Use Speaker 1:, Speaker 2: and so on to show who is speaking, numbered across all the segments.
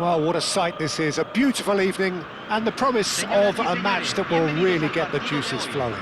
Speaker 1: Well, what a sight this is, a beautiful evening and the promise of a match that will really get the juices flowing.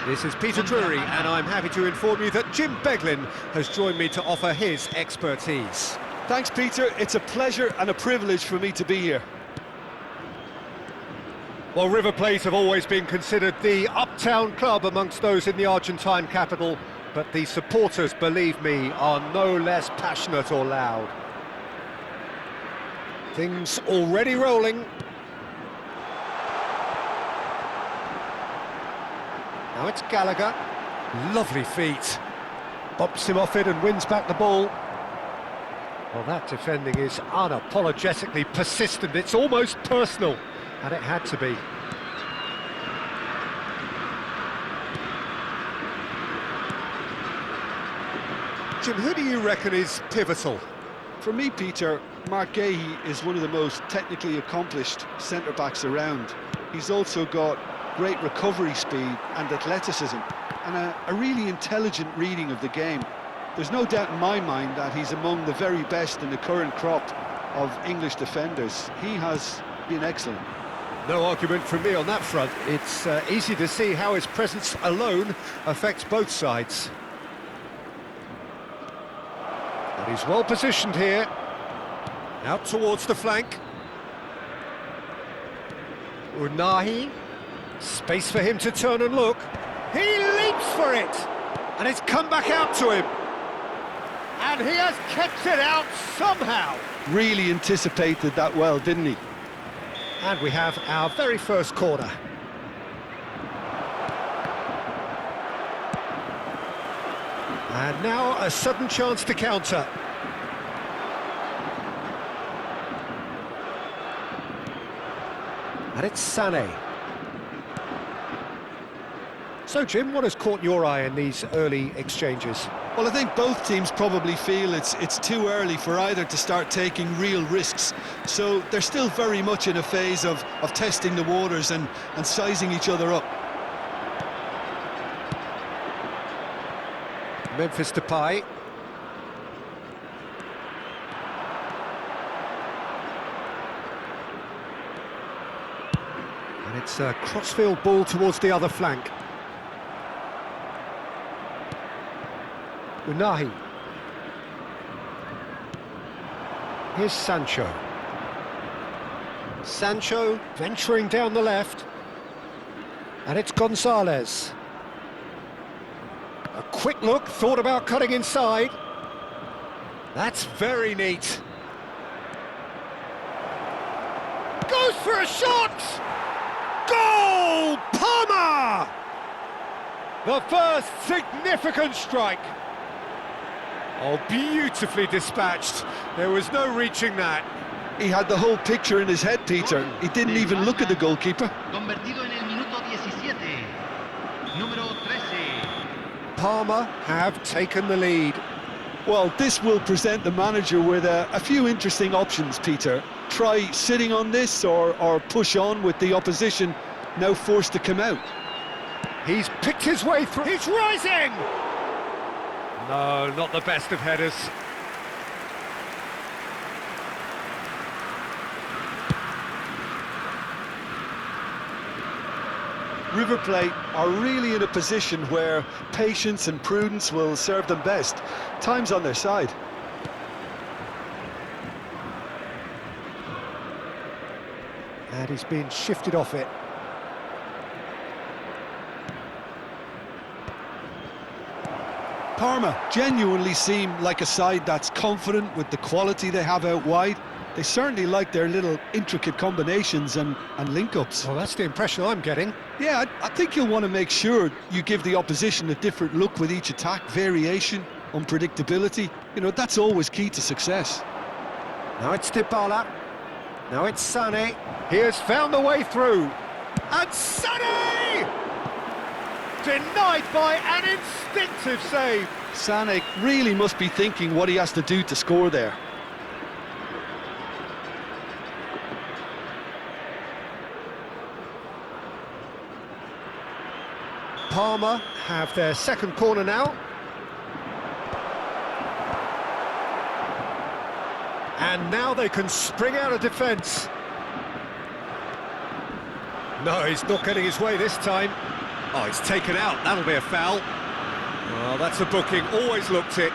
Speaker 2: This is Peter Drury, and I'm happy to inform you that Jim Beglin has joined me to offer his expertise.
Speaker 3: Thanks, Peter. It's a pleasure and a privilege for me to be here.
Speaker 1: Well, River Plate have always been considered the uptown club amongst those in the Argentine capital, but the supporters, believe me, are no less passionate or loud. Things already rolling. Now it's Gallagher. Lovely feet. Bops him off it and wins back the ball. Well, that defending is unapologetically persistent. It's almost personal, and it had to be.
Speaker 2: Jim, who do you reckon is pivotal?
Speaker 3: For me, Peter, Mark Gahey is one of the most technically accomplished centre-backs around. He's also got great recovery speed and athleticism, and a really intelligent reading of the game. There's no doubt in my mind that he's among the very best in the current crop of English defenders. He has been excellent.
Speaker 1: No argument from me on that front. It's easy to see how his presence alone affects both sides. But he's well positioned here. Out towards the flank. Unahi. Space for him to turn and look. He leaps for it! And it's come back out to him. And he has kept it out somehow.
Speaker 3: Really anticipated that well, didn't he?
Speaker 1: And we have our very first corner. And now a sudden chance to counter. And it's Sané. So, Jim, what has caught your eye in these early exchanges?
Speaker 3: Well, I think both teams probably feel it's too early for either to start taking real risks. So they're still very much in a phase of testing the waters and sizing each other up.
Speaker 1: Memphis Depay. And it's a crossfield ball towards the other flank. Unahi. Here's Sancho. Sancho venturing down the left. And it's Gonzalez. A quick look, thought about cutting inside. That's very neat. Goes for a shot! Goal! Parma! The first significant strike. Oh, beautifully dispatched. There was no reaching that.
Speaker 3: He had the whole picture in his head, Peter. He didn't even look at the goalkeeper.
Speaker 1: Parma have taken the lead.
Speaker 3: Well, this will present the manager with a few interesting options, Peter. Try sitting on this or push on with the opposition now forced to come out.
Speaker 1: He's picked his way through. He's rising! No, not the best of headers.
Speaker 3: River Plate are really in a position where patience and prudence will serve them best. Time's on their side.
Speaker 1: And he's been shifted off it.
Speaker 3: Parma genuinely seem like a side that's confident with the quality they have out wide. They certainly like their little intricate combinations and link-ups.
Speaker 1: Well, that's the impression I'm getting.
Speaker 3: Yeah, I think you'll want to make sure you give the opposition a different look with each attack, variation, unpredictability. You know, that's always key to success.
Speaker 1: Now it's Dybala. Now it's Sané. He has found the way through. And Sané! Denied by an instinctive save.
Speaker 3: Sané really must be thinking what he has to do to score there.
Speaker 1: Parma have their second corner now. And now they can spring out of defence. No, he's not getting his way this time. Oh, it's taken out. That'll be a foul. Well, that's a booking. Always looked it.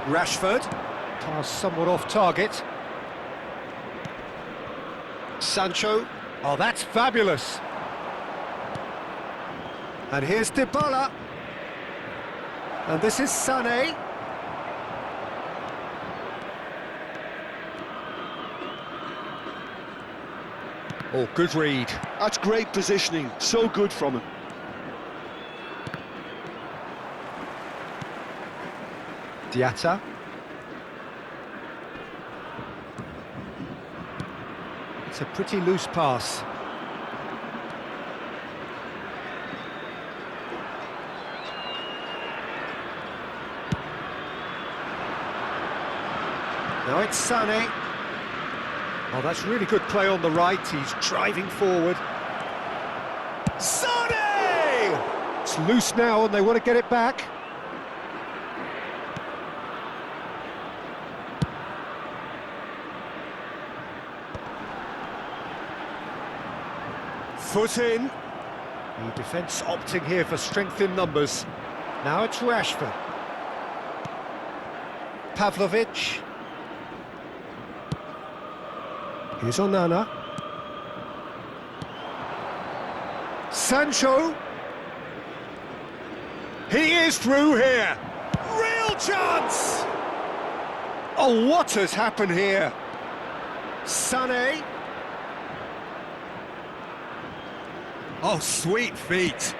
Speaker 1: Rashford. Pass somewhat off target. Sancho. Oh, that's fabulous. And here's Dybala. And this is Sané. Oh, good read.
Speaker 3: That's great positioning, so good from him.
Speaker 1: Diatta. It's a pretty loose pass. Now it's Sané. Oh, that's really good play on the right. He's driving forward. Sané! It's loose now and they want to get it back. Foot in. The defence opting here for strength in numbers. Now it's Rashford. Pavlovic. Here's Onana. Sancho. He is through here. Real chance! Oh, what has happened here? Sané. Oh, sweet feet.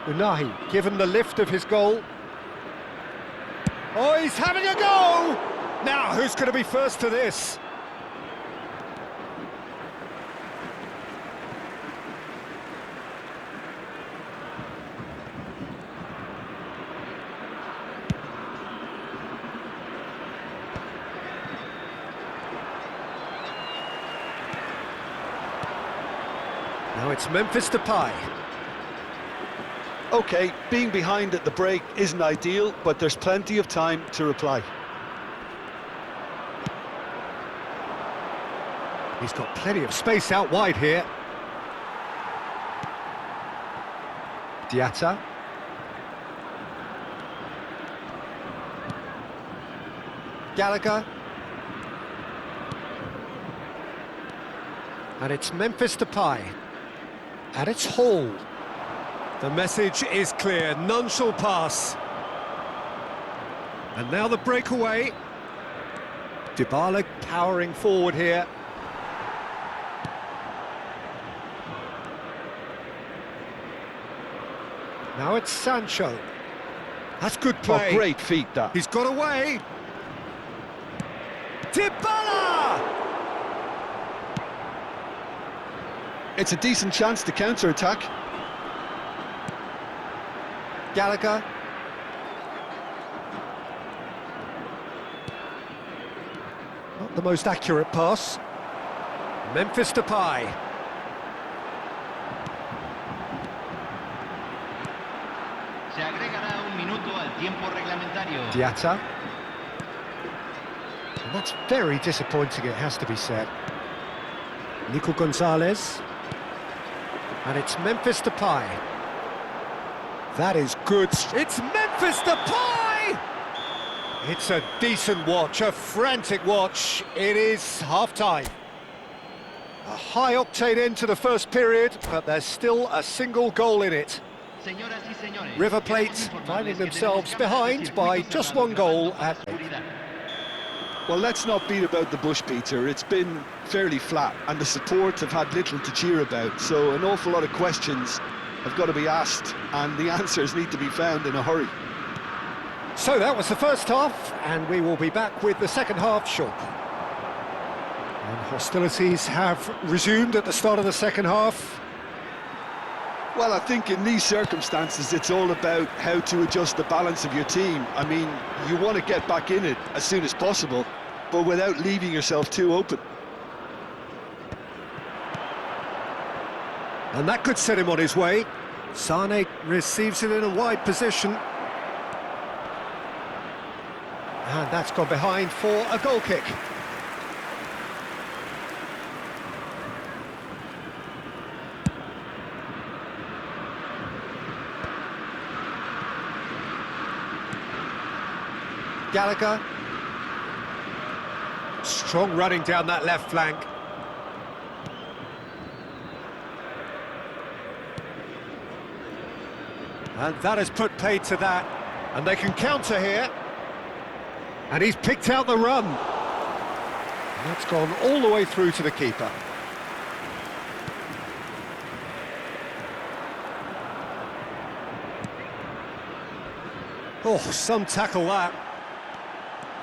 Speaker 1: Unahi, given the lift of his goal. Oh, he's having a go! Now, who's going to be first to this? Now it's Memphis Depay.
Speaker 3: OK, being behind at the break isn't ideal, but there's plenty of time to reply.
Speaker 1: He's got plenty of space out wide here. Diatta. Gallagher. And it's Memphis Depay. And it's Hall. The message is clear, none shall pass. And now the breakaway. Dybala powering forward here. Now it's Sancho. That's good play.
Speaker 3: Oh, great feet, that.
Speaker 1: He's got away. Dybala!
Speaker 3: It's a decent chance to counter-attack.
Speaker 1: Gallagher. Not the most accurate pass. Memphis Depay.
Speaker 4: Se agregará un minuto al tiempo reglamentario.
Speaker 1: Diatta. And that's very disappointing, it has to be said. Nico Gonzalez. And it's Memphis Depay. That is good. It's Memphis Depay! It's a decent watch, a frantic watch. It is half-time. A high-octane end to the first period, but there's still a single goal in it. River Plate finding themselves behind by just one goal at...
Speaker 3: Well, let's not beat about the bush, Peter. It's been fairly flat, and the support have had little to cheer about, so an awful lot of questions have got to be asked, and the answers need to be found in a hurry.
Speaker 1: So that was the first half, and we will be back with the second half shortly. And hostilities have resumed at the start of the second half.
Speaker 3: Well, I think in these circumstances, it's all about how to adjust the balance of your team. I mean, you want to get back in it as soon as possible, but without leaving yourself too open.
Speaker 1: And that could set him on his way. Sane receives it in a wide position. And that's gone behind for a goal kick. Gallagher. Strong running down that left flank. And that has put paid to that. And they can counter here. And he's picked out the run. And that's gone all the way through to the keeper. Oh, some tackle that.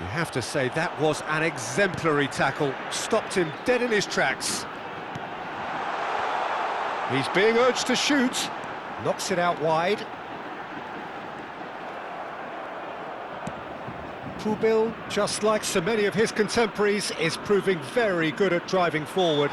Speaker 1: You have to say that was an exemplary tackle. Stopped him dead in his tracks. He's being urged to shoot. Knocks it out wide. Pubil, just like so many of his contemporaries, is proving very good at driving forward.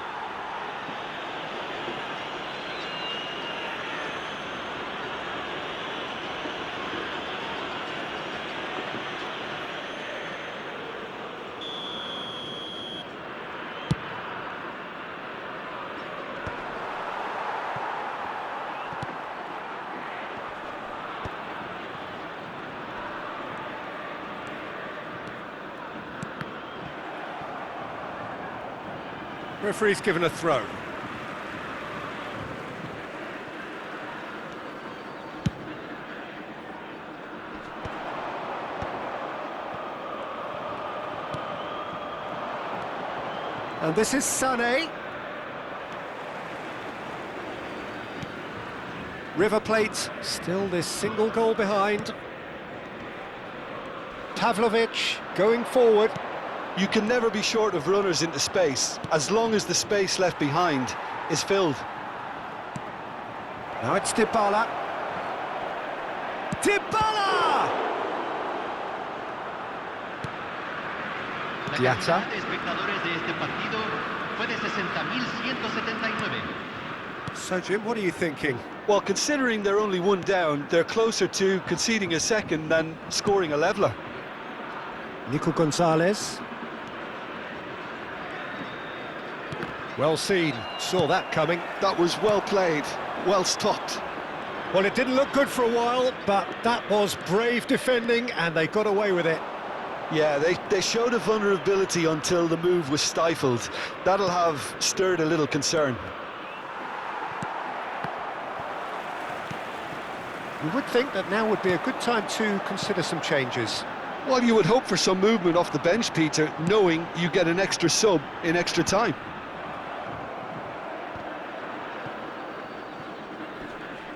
Speaker 1: Referee's given a throw. And this is Sané. River Plate, still this single goal behind. Pavlovic going forward.
Speaker 3: You can never be short of runners into space, as long as the space left behind is filled.
Speaker 1: Now it's Dybala. Dybala!
Speaker 4: La
Speaker 1: Diatta.
Speaker 4: cantidad de espectadores de este partido fue de 60.179.
Speaker 1: So, Jim, what are you thinking?
Speaker 3: Well, considering they're only one down, they're closer to conceding a second than scoring a leveller.
Speaker 1: Nico Gonzalez. Well seen, saw that coming.
Speaker 3: That was well played, well stopped.
Speaker 1: Well, it didn't look good for a while, but that was brave defending, and they got away with it.
Speaker 3: Yeah, they showed a vulnerability until the move was stifled. That'll have stirred a little concern.
Speaker 1: You would think that now would be a good time to consider some changes.
Speaker 3: Well, you would hope for some movement off the bench, Peter, knowing you get an extra sub in extra time.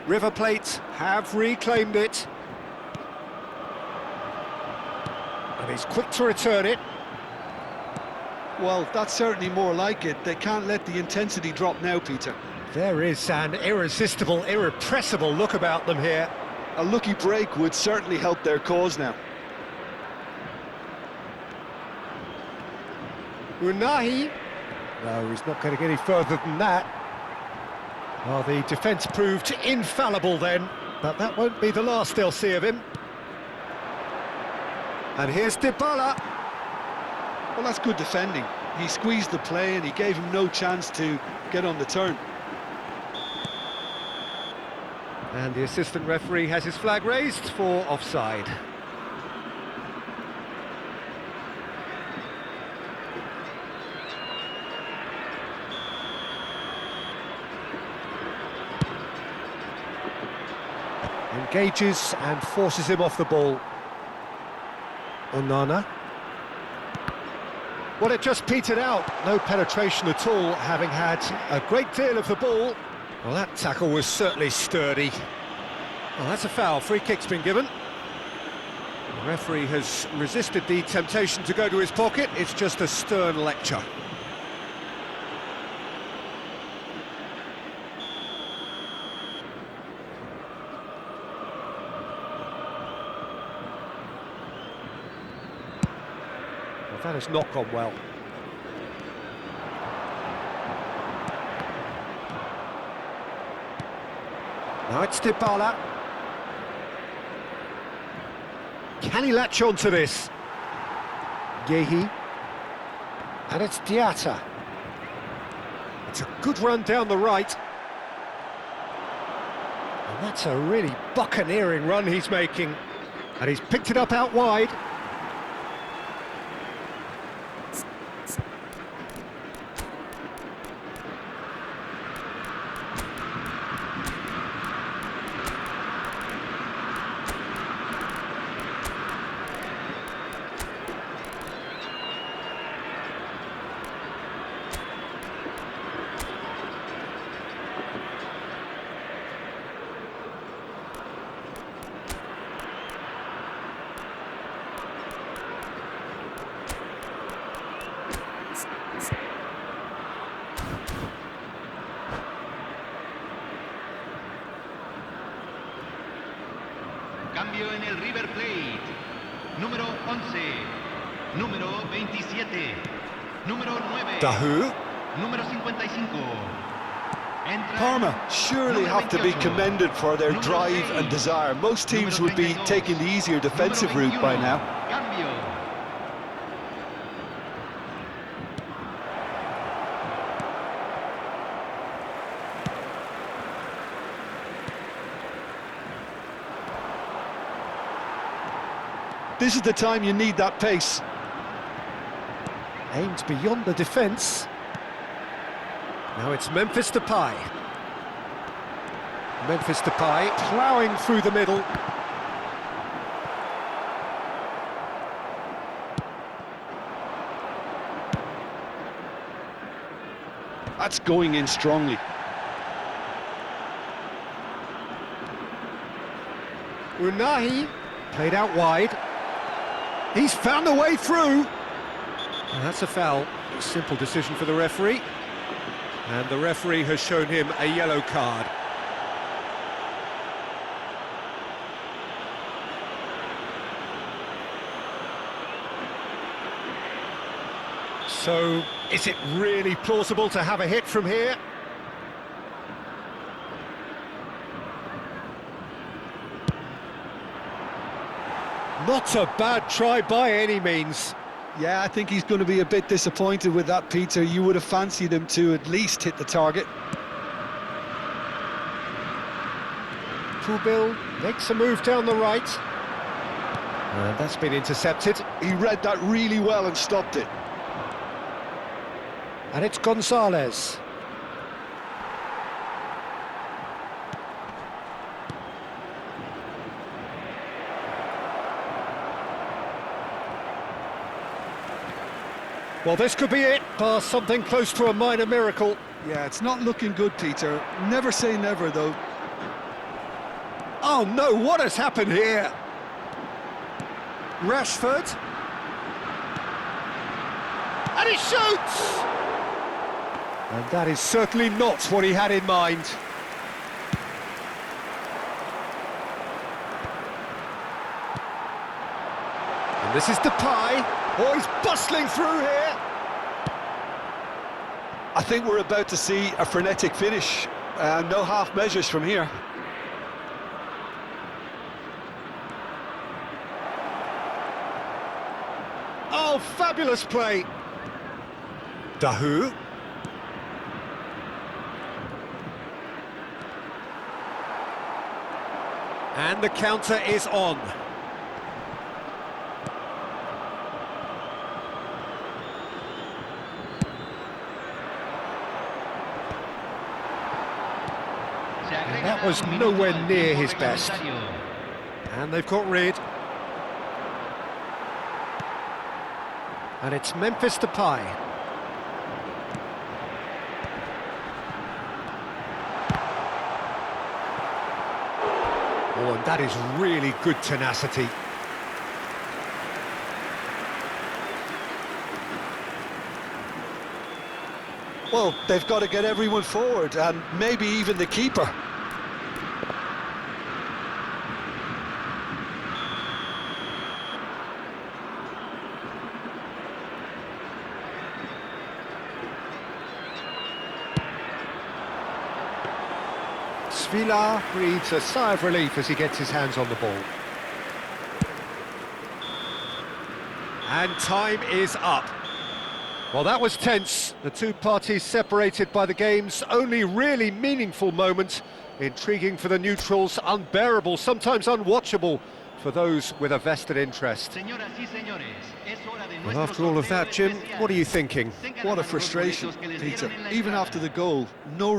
Speaker 1: River Plate have reclaimed it. And he's quick to return it.
Speaker 3: Well, that's certainly more like it. They can't let the intensity drop now, Peter.
Speaker 1: There is an irresistible, irrepressible look about them here.
Speaker 3: A lucky break would certainly help their cause now.
Speaker 1: Unahi. No, he's not going to get any further than that. Well, the defence proved infallible then, but that won't be the last they'll see of him. And here's Dybala.
Speaker 3: Well, that's good defending. He squeezed the play and he gave him no chance to get on the turn.
Speaker 1: And the assistant referee has his flag raised for offside. Engages and forces him off the ball. Onana. Well, it just petered out. No penetration at all, having had a great deal of the ball. Well, that tackle was certainly sturdy. Well, that's a foul. Free kick's been given. The referee has resisted the temptation to go to his pocket. It's just a stern lecture. That has not gone well. Now it's Dybala. Can he latch on to this? Gehi. And it's Diatta. It's a good run down the right. And that's a really buccaneering run he's making. And he's picked it up out wide.
Speaker 4: Cambio en el River Plate. Número 11. Número 27. Número 9.
Speaker 1: Dahu.
Speaker 4: Número 55. Entra
Speaker 3: Parma surely
Speaker 4: número
Speaker 3: have to be
Speaker 4: 28.
Speaker 3: commended for their
Speaker 4: Número
Speaker 3: drive
Speaker 4: 6.
Speaker 3: and desire. Most teams
Speaker 4: Número
Speaker 3: would be
Speaker 4: 32.
Speaker 3: taking the easier defensive
Speaker 4: Número
Speaker 3: route by
Speaker 4: 21.
Speaker 3: now.
Speaker 4: Cambio.
Speaker 3: This is the time you need that pace.
Speaker 1: Aimed beyond the defence. Now it's Memphis Depay. Memphis Depay ploughing through the middle.
Speaker 3: That's going in strongly.
Speaker 1: Unahi played out wide. He's found a way through. And that's a foul. Simple decision for the referee. And the referee has shown him a yellow card. So, is it really plausible to have a hit from here? Not a bad try by any means.
Speaker 3: Yeah, I think he's going to be a bit disappointed with that, Peter. You would have fancied him to at least hit the target.
Speaker 1: Pubil makes a move down the right. And that's been intercepted.
Speaker 3: He read that really well and stopped it.
Speaker 1: And it's Gonzalez. Well, this could be it, or something close to a minor miracle.
Speaker 3: Yeah, it's not looking good, Peter. Never say never, though.
Speaker 1: Oh no, what has happened here? Rashford. And he shoots! And that is certainly not what he had in mind. And this is Depay. Oh, he's bustling through here.
Speaker 3: I think we're about to see a frenetic finish. No half measures from here.
Speaker 1: Oh, fabulous play. Dahu. And the counter is on. And that was nowhere near his best. And they've got rid. And it's Memphis Depay. Oh, and that is really good tenacity.
Speaker 3: Well, they've got to get everyone forward, and maybe even the keeper.
Speaker 1: Villar breathes a sigh of relief as he gets his hands on the ball.
Speaker 2: And time is up.
Speaker 1: Well, that was tense. The two parties separated by the game's only really meaningful moment. Intriguing for the neutrals, unbearable, sometimes unwatchable for those with a vested interest.
Speaker 2: Well, after all of that, Jim, what are you thinking?
Speaker 3: What a frustration, Peter. Even after the goal, no